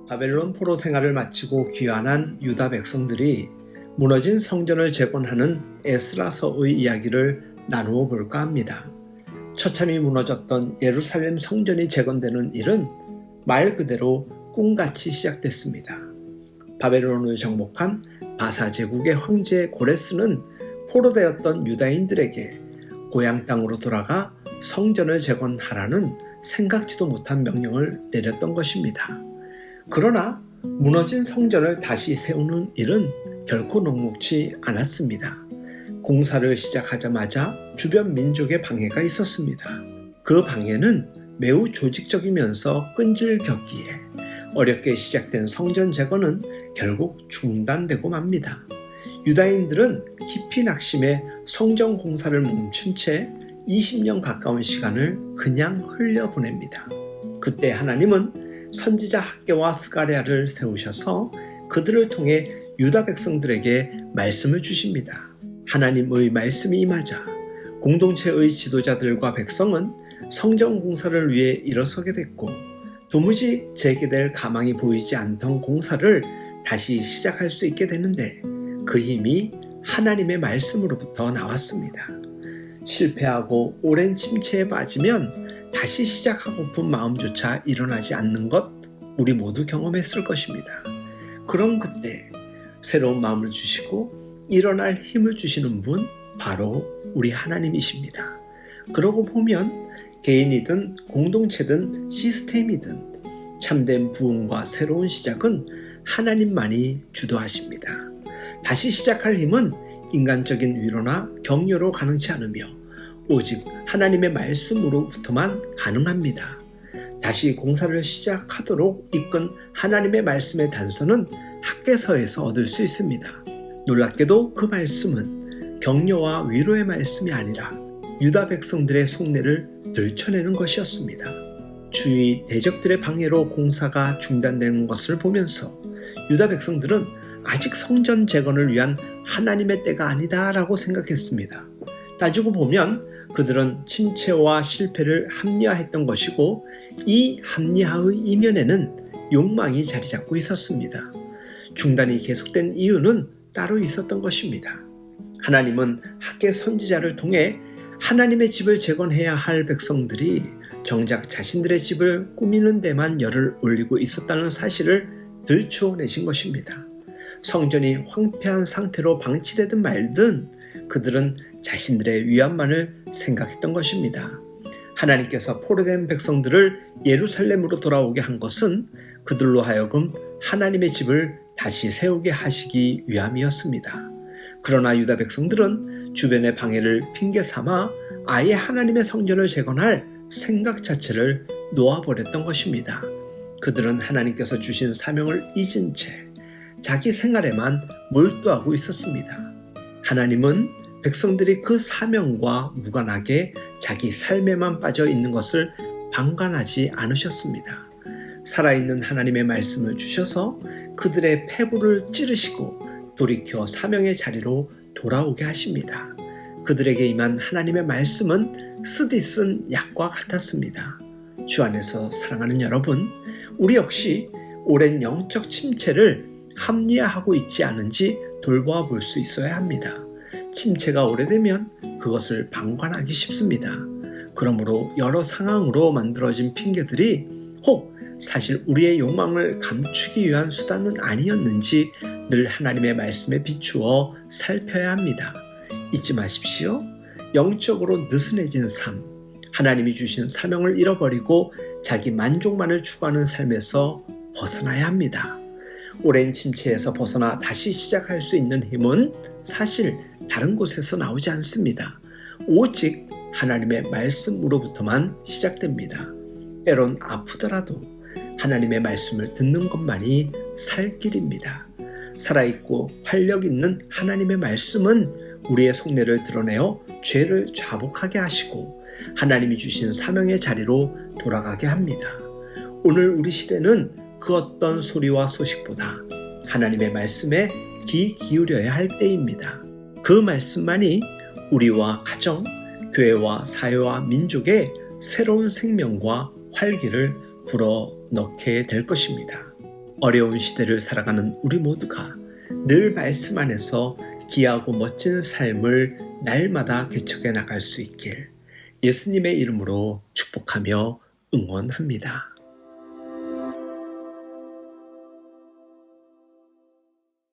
바벨론 포로 생활을 마치고 귀환한 유다 백성들이 무너진 성전을 재건하는 에스라서의 이야기를 나누어 볼까 합니다. 처참히 무너졌던 예루살렘 성전이 재건되는 일은 말 그대로 꿈같이 시작됐습니다. 바벨론을 정복한 바사 제국의 황제 고레스는 포로되었던 유다인들에게 고향 땅으로 돌아가 성전을 재건하라는 생각지도 못한 명령을 내렸던 것입니다. 그러나 무너진 성전을 다시 세우는 일은 결코 녹록지 않았습니다. 공사를 시작하자마자 주변 민족의 방해가 있었습니다. 그 방해는 매우 조직적이면서 끈질겼기에 어렵게 시작된 성전 재건은 결국 중단되고 맙니다. 유다인들은 깊이 낙심해 성전 공사를 멈춘 채 20년 가까운 시간을 그냥 흘려보냅니다. 그때 하나님은 선지자 학개와 스가랴를 세우셔서 그들을 통해 유다 백성들에게 말씀을 주십니다. 하나님의 말씀이 임하자 공동체의 지도자들과 백성은 성전 공사를 위해 일어서게 됐고 도무지 재개될 가망이 보이지 않던 공사를 다시 시작할 수 있게 되는데 그 힘이 하나님의 말씀으로부터 나왔습니다. 실패하고 오랜 침체에 빠지면 다시 시작하고픈 마음조차 일어나지 않는 것 우리 모두 경험했을 것입니다. 그럼 그때 새로운 마음을 주시고 일어날 힘을 주시는 분 바로 우리 하나님이십니다. 그러고 보면 개인이든 공동체든 시스템이든 참된 부흥과 새로운 시작은 하나님만이 주도하십니다. 다시 시작할 힘은 인간적인 위로나 격려로 가능치 않으며 오직 하나님의 말씀으로부터만 가능합니다. 다시 공사를 시작하도록 이끈 하나님의 말씀의 단서는 학개서에서 얻을 수 있습니다. 놀랍게도 그 말씀은 격려와 위로의 말씀이 아니라 유다 백성들의 속내를 들춰내는 것이었습니다. 주위 대적들의 방해로 공사가 중단되는 것을 보면서 유다 백성들은 아직 성전 재건을 위한 하나님의 때가 아니다라고 생각했습니다. 따지고 보면 그들은 침체와 실패를 합리화했던 것이고 이 합리화의 이면에는 욕망이 자리 잡고 있었습니다. 중단이 계속된 이유는 따로 있었던 것입니다. 하나님은 학개 선지자를 통해 하나님의 집을 재건해야 할 백성들이 정작 자신들의 집을 꾸미는 데만 열을 올리고 있었다는 사실을 들추어내신 것입니다. 성전이 황폐한 상태로 방치되든 말든 그들은 자신들의 위안만을 생각했던 것입니다. 하나님께서 포로된 백성들을 예루살렘으로 돌아오게 한 것은 그들로 하여금 하나님의 집을 다시 세우게 하시기 위함이었습니다. 그러나 유다 백성들은 주변의 방해를 핑계 삼아 아예 하나님의 성전을 재건할 생각 자체를 놓아버렸던 것입니다. 그들은 하나님께서 주신 사명을 잊은 채 자기 생활에만 몰두하고 있었습니다. 하나님은 백성들이 그 사명과 무관하게 자기 삶에만 빠져 있는 것을 방관하지 않으셨습니다. 살아있는 하나님의 말씀을 주셔서 그들의 폐부를 찌르시고 돌이켜 사명의 자리로 돌아오게 하십니다. 그들에게 임한 하나님의 말씀은 쓰디 쓴 약과 같았습니다. 주 안에서 사랑하는 여러분, 우리 역시 오랜 영적 침체를 합리화하고 있지 않은지 돌보아 볼 수 있어야 합니다. 침체가 오래되면 그것을 방관하기 쉽습니다. 그러므로 여러 상황으로 만들어진 핑계들이 혹 사실 우리의 욕망을 감추기 위한 수단은 아니었는지 늘 하나님의 말씀에 비추어 살펴야 합니다. 잊지 마십시오. 영적으로 느슨해진 삶, 하나님이 주신 사명을 잃어버리고 자기 만족만을 추구하는 삶에서 벗어나야 합니다. 오랜 침체에서 벗어나 다시 시작할 수 있는 힘은 사실 다른 곳에서 나오지 않습니다. 오직 하나님의 말씀으로부터만 시작됩니다. 때론 아프더라도 하나님의 말씀을 듣는 것만이 살 길입니다. 살아있고 활력 있는 하나님의 말씀은 우리의 속내를 드러내어 죄를 자복하게 하시고 하나님이 주신 사명의 자리로 돌아가게 합니다. 오늘 우리 시대는 그 어떤 소리와 소식보다 하나님의 말씀에 귀 기울여야 할 때입니다. 그 말씀만이 우리와 가정, 교회와 사회와 민족에 새로운 생명과 활기를 불어넣게 될 것입니다. 어려운 시대를 살아가는 우리 모두가 늘 말씀 안에서 귀하고 멋진 삶을 날마다 개척해 나갈 수 있길 예수님의 이름으로 축복하며 응원합니다.